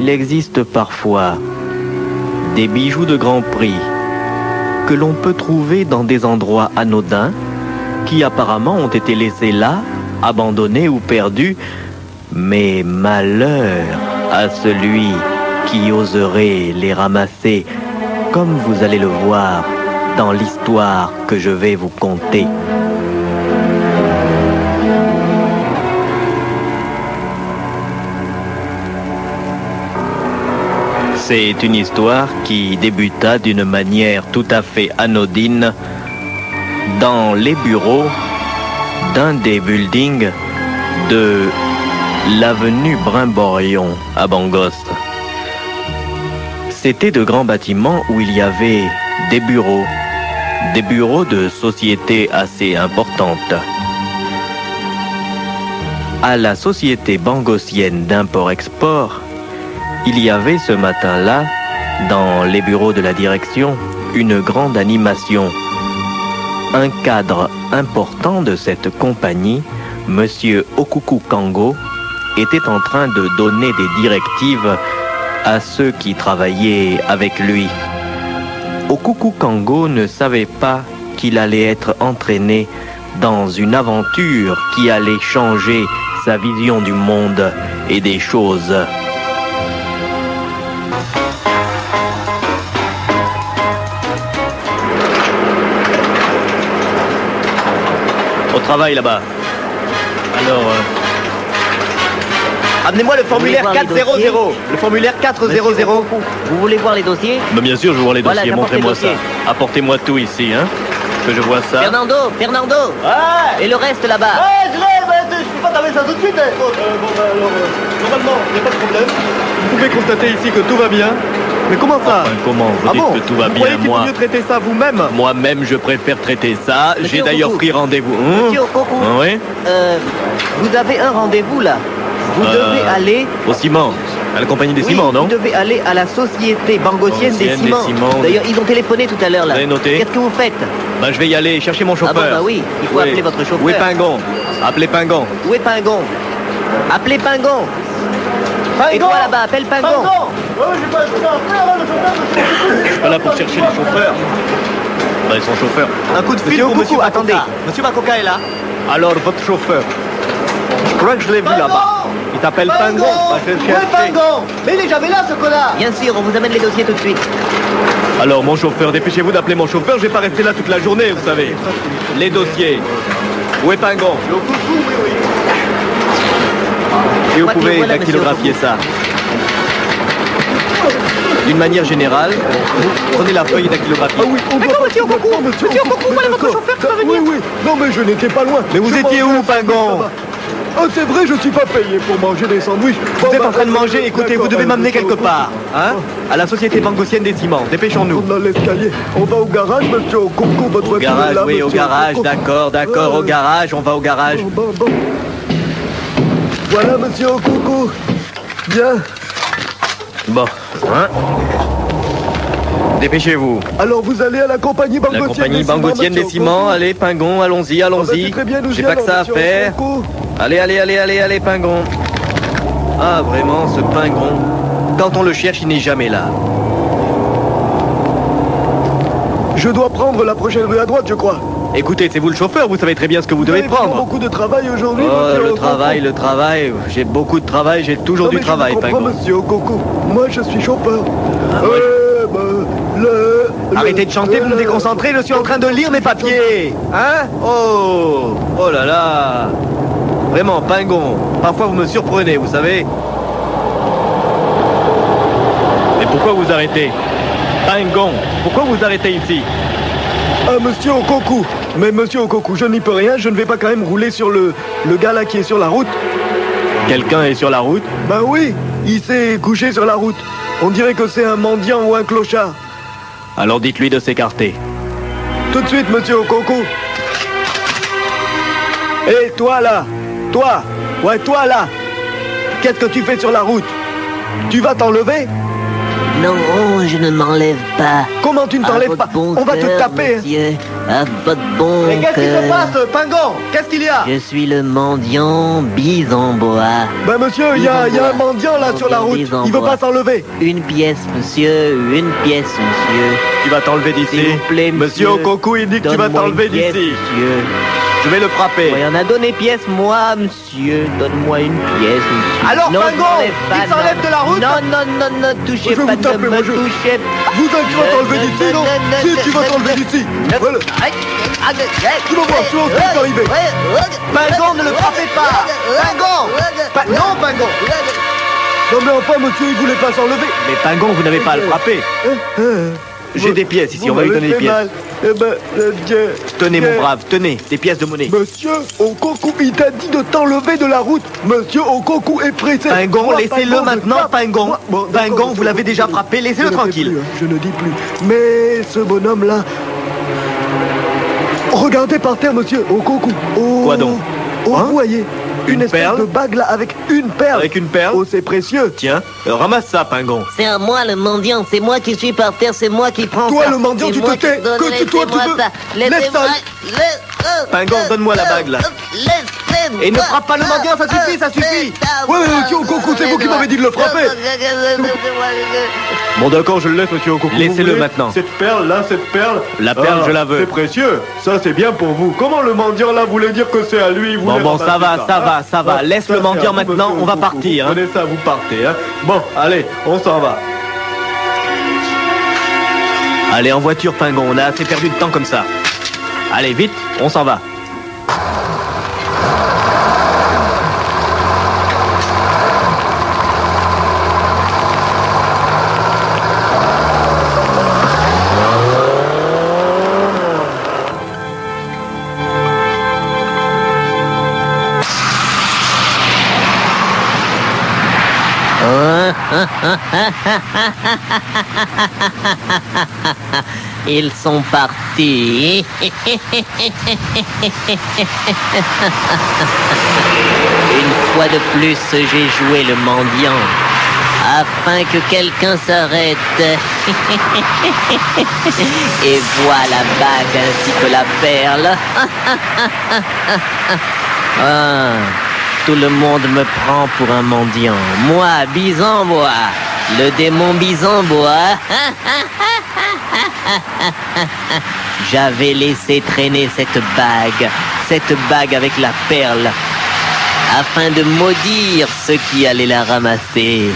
Il existe parfois des bijoux de grand prix que l'on peut trouver dans des endroits anodins qui apparemment ont été laissés là, abandonnés ou perdus, mais malheur à celui qui oserait les ramasser, comme vous allez le voir dans l'histoire que je vais vous conter. C'est une histoire qui débuta d'une manière tout à fait anodine dans les bureaux d'un des buildings de l'avenue Brimborion à Bangos. C'était de grands bâtiments où il y avait des bureaux de sociétés assez importantes. À la société bangosienne d'import-export, il y avait ce matin-là, dans les bureaux de la direction, une grande animation. Un cadre important de cette compagnie, Monsieur Okuku Kango, était en train de donner des directives à ceux qui travaillaient avec lui. Okuku Kango ne savait pas qu'il allait être entraîné dans une aventure qui allait changer sa vision du monde et des choses. Au travail là-bas. Alors, amenez-moi le formulaire 400. Le formulaire 400. Vous voulez voir les dossiers? Mais bien sûr, je veux voir les dossiers. Voilà, montrez-moi ça. Apportez-moi tout ici, hein. Que je vois ça. Fernando. Ouais. Et le reste là-bas? Ouais, je peux pas t'amener ça tout de suite. Normalement, il n'y a pas de problème. Vous pouvez constater ici que tout va bien. Mais comment ça? Enfin, comment vous dites que tout va Vous bien, croyez qu'il moi vaut mieux traiter ça vous-même? Moi-même, je préfère traiter ça. Monsieur J'ai d'ailleurs Okuku. pris rendez-vous. Monsieur Okuku. Oui. Vous avez un rendez-vous là. Vous devez aller... Au ciment. À la compagnie des ciments, non? Vous devez aller à la société bangosienne des Bangosienne des ciments. ciments. D'ailleurs, ils ont téléphoné tout à l'heure là. Vous avez noté? Qu'est-ce que vous faites? Ben, je vais y aller chercher mon chauffeur. Ah bon, bah oui, il faut appeler votre chauffeur. Où est Pingon? Appelez Pingon. Où est Pingon? Appelez Pingon. Et toi là-bas, appelle Pingon. Ouais, j'ai pas le temps à faire, le chauffeur, monsieur. Je suis pas là pour chercher les chauffeurs. Ben, ils sont chauffeurs. Un coup de fil Monsieur pour Okuku, monsieur attendez. Makoka. Monsieur Makoka est là. Alors, votre chauffeur. Je crois que je l'ai vu là-bas. Il t'appelle Pingon. Va te le Où est chercher. Pingon? Mais il est jamais là, ce connard. Bien sûr, on vous amène les dossiers tout de suite. Alors, mon chauffeur, dépêchez-vous d'appeler mon chauffeur. Je vais pas rester là toute la journée, vous savez. Les dossiers. Où est Pingon? Oui. Et vous Crois qu'il pouvez voit là, dactylographier monsieur ça. D'une manière générale, vous prenez la feuille et dactylographiez. Ah oui, on doit monsieur Okuku, monsieur Okuku, voilà votre chauffeur qui va venir. Oui. Non, mais je n'étais pas loin. Mais vous Je étiez mangeais où, un sandwich Pingon? là-bas. Ah, c'est vrai, je suis pas payé pour manger des sandwichs. Vous êtes en train de manger, écoutez, vous devez m'amener quelque part. Hein? À la société bangosienne des ciments. Dépêchons-nous. On a l'escalier. On va au garage, monsieur Okuku, votre Au voiture est garage, là, oui, au monsieur garage, Okuku. d'accord, au garage, on va au garage. Bon. Voilà, monsieur Okuku. Bien. Bon, hein? Dépêchez-vous. Alors, vous allez à la compagnie La bangosienne compagnie bangosienne des ciments, allez, Pingon, allons-y. C'est très bien, nous J'ai y pas que allons, ça à monsieur faire. Okuku. Allez, Pingon. Ah, vraiment, ce Pingon. Quand on le cherche, il n'est jamais là. Je dois prendre la prochaine rue à droite, je crois. Écoutez, c'est vous le chauffeur, vous savez très bien ce que vous devez avez vraiment prendre. beaucoup de travail aujourd'hui, Oh, monsieur le Okuku. travail. J'ai beaucoup de travail, j'ai toujours Non, du mais travail, je vous comprends, Pingon. monsieur Okuku. Moi, je suis chauffeur. Ah, moi, Arrêtez de chanter, vous me déconcentrez, je suis en train de lire mes papiers. Hein? Oh là là. Vraiment, Pingon, parfois vous me surprenez, vous savez. Mais pourquoi vous arrêtez? Pingon, pourquoi vous arrêtez ici? Ah, monsieur Okuku. Mais monsieur Okuku, je n'y peux rien, je ne vais pas quand même rouler sur le gars là qui est sur la route. Quelqu'un est sur la route? Ben oui, il s'est couché sur la route. On dirait que c'est un mendiant ou un clochard. Alors dites-lui de s'écarter. Tout de suite, monsieur Okuku. Hé, toi là. Toi. Ouais, toi là. Qu'est-ce que tu fais sur la route? Tu vas t'enlever? Non, je ne m'enlève pas. Comment tu ne t'enlèves pas? Bon On va te cœur, taper. monsieur, à votre bon Mais qu'est-ce qui se cœur. passe, Pingon? Qu'est-ce qu'il y a? Je suis le mendiant Bisambois. Ben monsieur, il y a un mendiant là sur la route. Il veut pas s'enlever. Une pièce, monsieur, une pièce, monsieur. Tu vas t'enlever d'ici. S'il vous plaît, Monsieur Okoku, il dit que tu vas Donne-moi t'enlever une pièce, d'ici. monsieur. Je vais le frapper. Il y en a donné pièce, moi, monsieur. Donne-moi une pièce, monsieur. Alors, non, Pingon, je m'enlève pas, il s'enlève non. de la route? Non, touchez Je vais pas, vous taper, ne moi, me je- touchez pas. Vous tu vas t'enlever d'ici, non? Si, tu vas t'enlever d'ici. Voilà. Tu vas voir, tu vas ensuite arriver. Pingon, ne le frappez pas. Pingon. Non, Pingon. Non mais enfin, monsieur, il voulait pas s'enlever. Mais Pingon, vous n'avez pas à le frapper. J'ai des pièces ici, on va lui donner des pièces. Eh ben, tiens. Tenez, tiens. mon brave, tenez, des pièces de monnaie. Monsieur Okoku, il t'a dit de t'enlever de la route. Monsieur Okoku est pressé. Pingon, Moi, laissez-le Pingon, maintenant, je tape. Pingon. Moi, bon, d'accord, Pingon, vous monsieur, l'avez déjà je- frappé, laissez-le je ne fais tranquille. plus, je ne dis plus. Mais ce bonhomme-là... Regardez par terre, monsieur Okoku. Oh, Quoi donc? Oh, Hein? vous voyez une espèce perle de bague là avec une perle. Avec une perle? Oh, c'est précieux. Tiens, ramasse ça, Pingon. C'est à moi le mendiant, c'est moi qui suis par terre, c'est moi qui prends Toi, ça. le mendiant, C'est tu moi te tais. qui donne, Que toi, tu laissez-moi veux. ça. Laisse Laissez-moi. ça. Pingon, donne-moi la bague, là. Laissez-moi. Et ne frappe pas le mendiant, ça suffit, ça suffit. Ouais, monsieur Okoku, c'est vous qui m'avez dit de le frapper. Bon, d'accord, je le laisse, monsieur Okoku. Laissez-le maintenant. Cette perle là, cette perle. La perle, je la veux. C'est précieux. Ça, c'est bien pour vous. Comment le mendiant là voulait dire que c'est à lui? Il voulait Bon, ça ramasser va, ça va. Laisse Ça, le c'est mendiant à vous, maintenant, monsieur on va Okoku. partir. Vous Hein. prenez ça, vous partez. Hein. Bon, allez, on s'en va. Allez, en voiture, Pingon, on a assez perdu de temps comme ça. Allez, vite, on s'en va. Ils sont partis. Une fois de plus, j'ai joué le mendiant afin que quelqu'un s'arrête. Et voilà la bague ainsi que la perle. Ah, tout le monde me prend pour un mendiant. Moi, Bisambois, le démon Bisambois. J'avais laissé traîner cette bague avec la perle, afin de maudire ceux qui allaient la ramasser.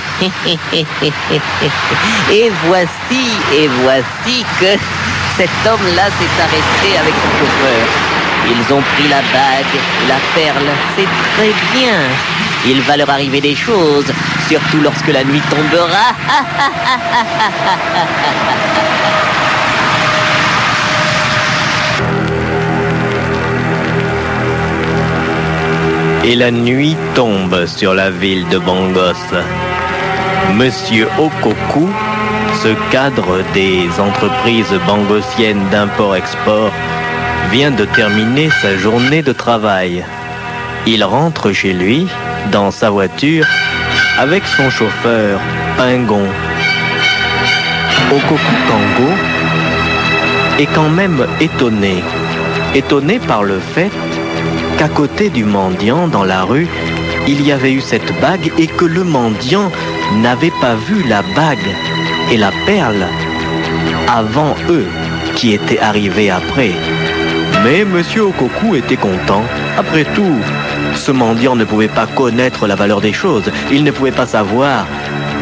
Et voici que cet homme-là s'est arrêté avec son chauffeur. Ils ont pris la bague et la perle, c'est très bien. Il va leur arriver des choses, surtout lorsque la nuit tombera. Et la nuit tombe sur la ville de Bangos. Monsieur Okoku, ce cadre des entreprises bangosiennes d'import-export, vient de terminer sa journée de travail. Il rentre chez lui, dans sa voiture, avec son chauffeur, Pingon. Okoku Kango est quand même étonné par le fait qu'à côté du mendiant dans la rue, il y avait eu cette bague et que le mendiant n'avait pas vu la bague et la perle avant eux qui étaient arrivés après. Mais Monsieur Okoku était content. Après tout, ce mendiant ne pouvait pas connaître la valeur des choses. Il ne pouvait pas savoir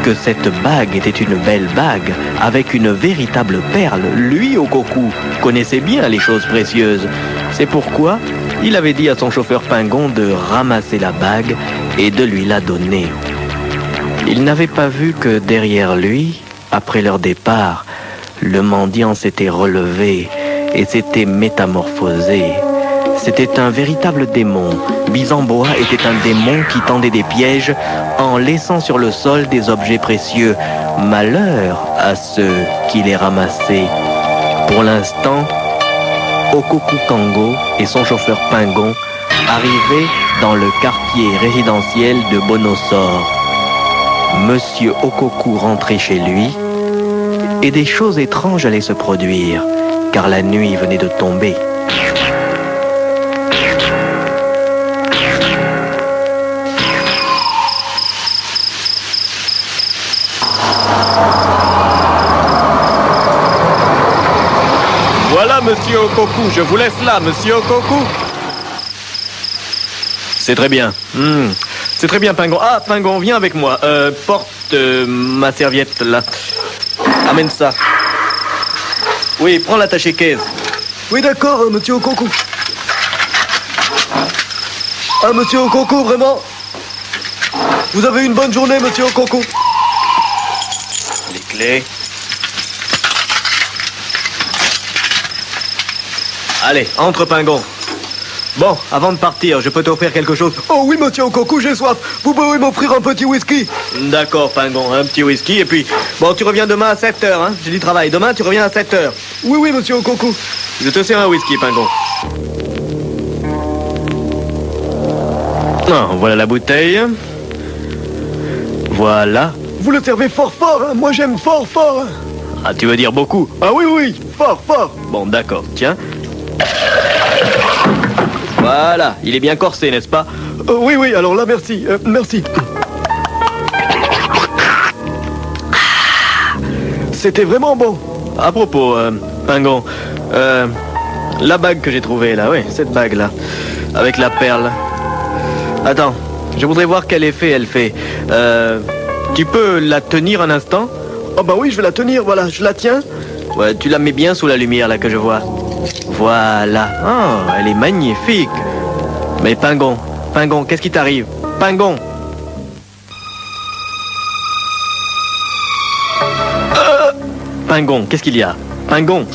que cette bague était une belle bague avec une véritable perle. Lui, Okoku, connaissait bien les choses précieuses. C'est pourquoi il avait dit à son chauffeur Pingon de ramasser la bague et de lui la donner. Il n'avait pas vu que derrière lui, après leur départ, le mendiant s'était relevé et s'était métamorphosé. C'était un véritable démon. Bisambois était un démon qui tendait des pièges en laissant sur le sol des objets précieux. Malheur à ceux qui les ramassaient. Pour l'instant, Okoku Kango et son chauffeur Pingon arrivaient dans le quartier résidentiel de Bonosor. Monsieur Okoku rentrait chez lui Et des choses étranges allaient se produire, car la nuit venait de tomber. Voilà, monsieur Okoku, je vous laisse là, monsieur Okoku. C'est très bien. C'est très bien, Pingon. Ah, Pingon, viens avec moi. Porte ma serviette, là. Amène ça. Oui, prends l'attaché-caisse. Oui, d'accord, monsieur Okoku. Ah, monsieur Okoku, vraiment. Vous avez une bonne journée, monsieur Okoku. Les clés. Allez, entre, Pingon. Bon, avant de partir, je peux t'offrir quelque chose? Oh oui, monsieur Okoku, j'ai soif. Vous pouvez m'offrir un petit whisky? D'accord, Pingon, un petit whisky. Et puis, bon, tu reviens demain à 7h, hein? J'ai du travail. Demain, tu reviens à 7h. Oui, oui, monsieur Okoku. Je te sers un whisky, Pingon. Ah, voilà la bouteille. Voilà. Vous le servez fort fort, hein? Moi j'aime fort fort. Hein? Ah, tu veux dire beaucoup? Ah oui, oui, fort fort. Bon, d'accord, tiens. Voilà, il est bien corsé, n'est-ce pas? Oui, oui, alors là, merci, merci. C'était vraiment bon. À propos, Pingon, la bague que j'ai trouvée, là, oui, cette bague-là, avec la perle. Attends, je voudrais voir quel effet elle fait. Tu peux la tenir un instant? Oh bah oui, je vais la tenir, voilà, je la tiens. Ouais, tu la mets bien sous la lumière, là, que je vois. Voilà. Oh, elle est magnifique. Mais Pingon, Pingon, qu'est-ce qui t'arrive? Pingon! Pingon, qu'est-ce qu'il y a? Pingon!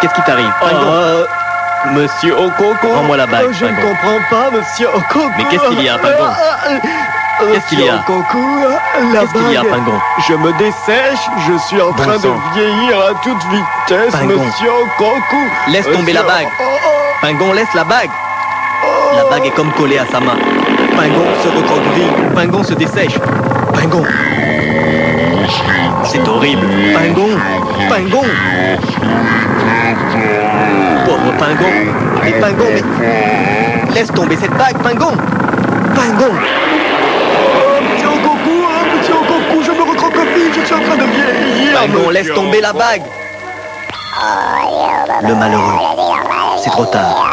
Qu'est-ce qui t'arrive? Pingon! Monsieur Okoku. Rends-moi la bague, Je ne Pingon. comprends pas, monsieur Okoku. Mais qu'est-ce qu'il y a, Pingon? Qu'est-ce qu'il y a? Okoku, la Qu'est-ce qu'il y a, bague. Pingon? Je me dessèche, je suis en train de sang. vieillir à toute vitesse, Pingon. monsieur Okoku. Laisse tomber la bague. Pingon, laisse la bague. La bague est comme collée à sa main. Pingon se recroqueville. Pingon se dessèche. Pingon. C'est horrible. Pingon. Pingon. Pauvre Pingon. Mais Pingon, mais... Laisse tomber cette bague, Pingon. Pingon. Monsieur Okoku, je me recroqueville, je suis en train de vieillir. Pingon, laisse monsieur tomber la bague. Le malheureux. C'est trop tard.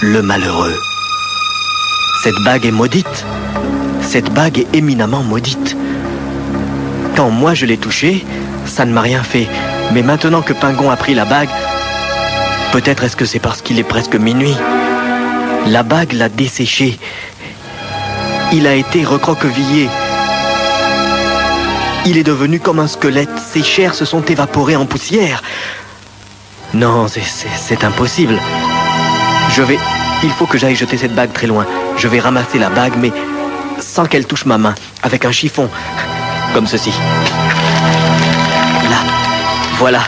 Le malheureux. Cette bague est maudite. Cette bague est éminemment maudite. Quand moi je l'ai touchée, ça ne m'a rien fait. Mais maintenant que Pingon a pris la bague, peut-être est-ce que c'est parce qu'il est presque minuit. La bague l'a desséché. Il a été recroquevillé. Il est devenu comme un squelette. Ses chairs se sont évaporées en poussière. Non, c'est impossible. Il faut que j'aille jeter cette bague très loin. Je vais ramasser la bague, mais sans qu'elle touche ma main, avec un chiffon, comme ceci. Là, voilà.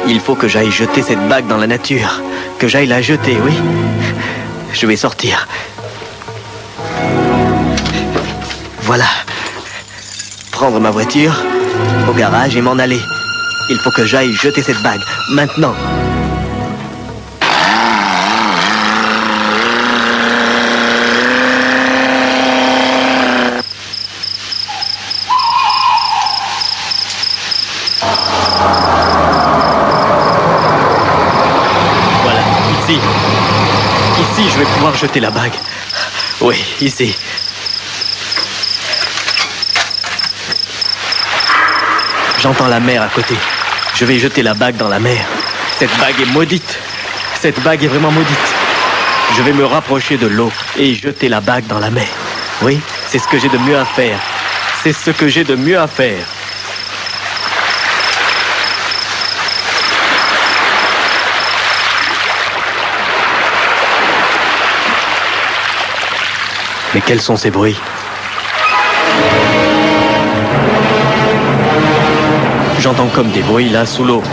Il faut que j'aille jeter cette bague dans la nature. Que j'aille la jeter, oui. Je vais sortir. Voilà. Prendre ma voiture au garage et m'en aller. Il faut que j'aille jeter cette bague, maintenant. Voilà, ici. Ici, je vais pouvoir jeter la bague. Oui, ici. J'entends la mer à côté. Je vais jeter la bague dans la mer. Cette bague est maudite. Cette bague est vraiment maudite. Je vais me rapprocher de l'eau et jeter la bague dans la mer. Oui, c'est ce que j'ai de mieux à faire. C'est ce que j'ai de mieux à faire. Mais quels sont ces bruits? J'entends comme des bruits là sous l'eau.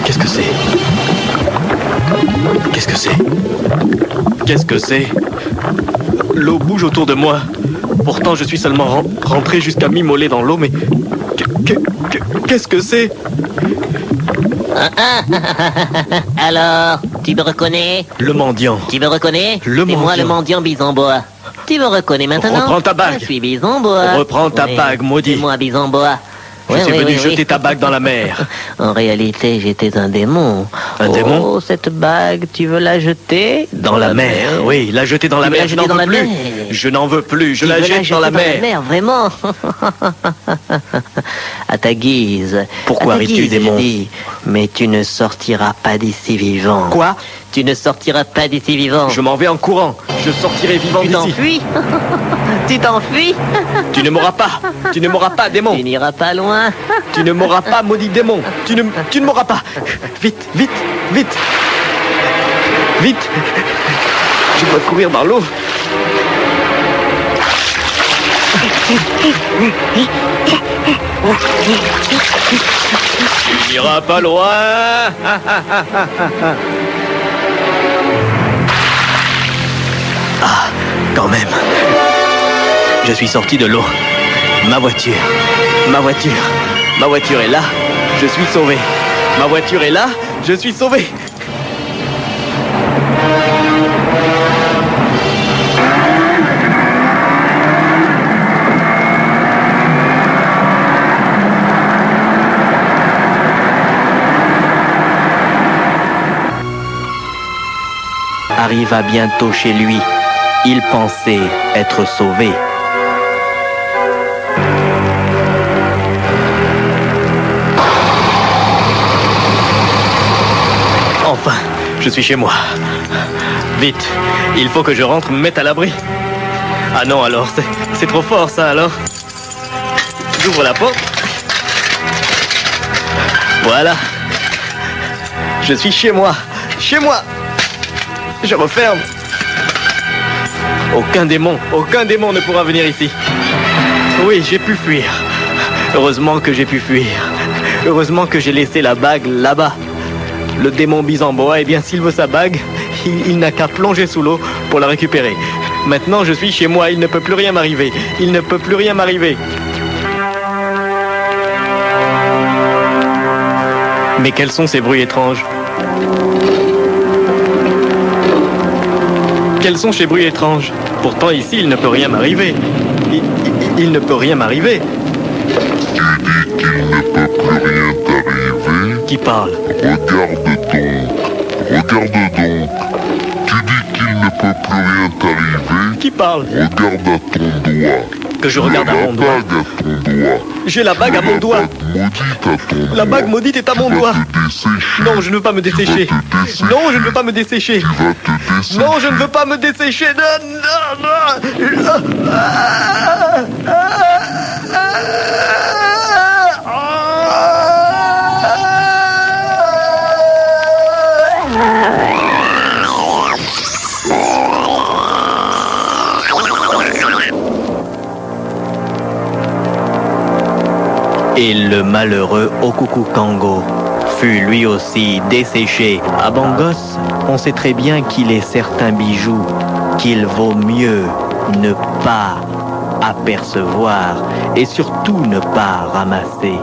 Qu'est-ce que c'est? Qu'est-ce que c'est? Qu'est-ce que c'est? L'eau bouge autour de moi. Pourtant, je suis seulement rentré jusqu'à mi-mollet dans l'eau, mais... Qu'est-ce que c'est? Alors, tu me reconnais? Le mendiant. Tu me reconnais? Le C'est moi mendiant. le mendiant Bisonbois. Tu me reconnais maintenant? Reprends ta bague. Je suis Bisonbois. Reprends ta Oui, bague, maudit. C'est moi Bisonbois. Je suis venu jeter ta bague dans la mer. En réalité, j'étais un démon. Un démon? Oh, cette bague, tu veux la jeter? Dans la mer, oui, la jeter dans la Tu veux mer, la je jeter n'en dans veux la plus. mer? Je n'en veux plus, je Tu la veux jette dans la mer. Vraiment? À ta guise. Pourquoi À ta ris-tu, guise, démon? je dis. Mais tu ne sortiras pas d'ici vivant. Quoi? Tu ne sortiras pas d'ici vivant. Je m'en vais en courant. Je sortirai vivant Tu d'ici. t'enfuis? Tu t'enfuis? Tu ne m'auras pas. Tu ne m'auras pas, démon. Tu n'iras pas loin. Tu ne m'auras pas, maudit démon. Tu ne m'auras pas. Vite, vite, vite. Vite. Je dois courir dans l'eau. Tu n'iras pas loin. Ah, quand même. Je suis sorti de l'eau. Ma voiture. Ma voiture. Ma voiture est là. Je suis sauvé. Ma voiture est là. Je suis sauvé. Arriva bientôt chez lui. Il pensait être sauvé. Enfin, je suis chez moi. Vite, il faut que je rentre me mettre à l'abri. Ah non, alors, c'est trop fort ça, alors. J'ouvre la porte. Voilà. Je suis chez moi. Chez moi. Je referme. Aucun démon ne pourra venir ici. Oui, j'ai pu fuir. Heureusement que j'ai pu fuir. Heureusement que j'ai laissé la bague là-bas. Le démon Bisonbois, eh bien, s'il veut sa bague, il n'a qu'à plonger sous l'eau pour la récupérer. Maintenant, je suis chez moi, il ne peut plus rien m'arriver. Il ne peut plus rien m'arriver. Mais quels sont ces bruits étranges? Quels sont ces bruits étranges? Pourtant, ici, il ne peut rien m'arriver. Il ne peut rien m'arriver. Tu dis qu'il ne peut plus rien t'arriver. Qui parle? Regarde donc. Tu dis qu'il ne peut plus rien t'arriver. Qui parle? Regarde à ton doigt. Que je regarde à mon doigt. La bague à ton doigt. J'ai la bague à mon doigt. La bague maudite à ton La doigt. bague maudite est à mon doigt. Tu vas te dessécher. Non, je ne veux pas me dessécher. Tu vas te dessécher. Non, je ne veux pas me dessécher. Tu vas te dessécher. Non, je ne veux pas me dessécher. Et le malheureux Okukukango fut lui aussi desséché. À Bangos, on sait très bien qu'il est certains bijoux qu'il vaut mieux ne pas apercevoir et surtout ne pas ramasser.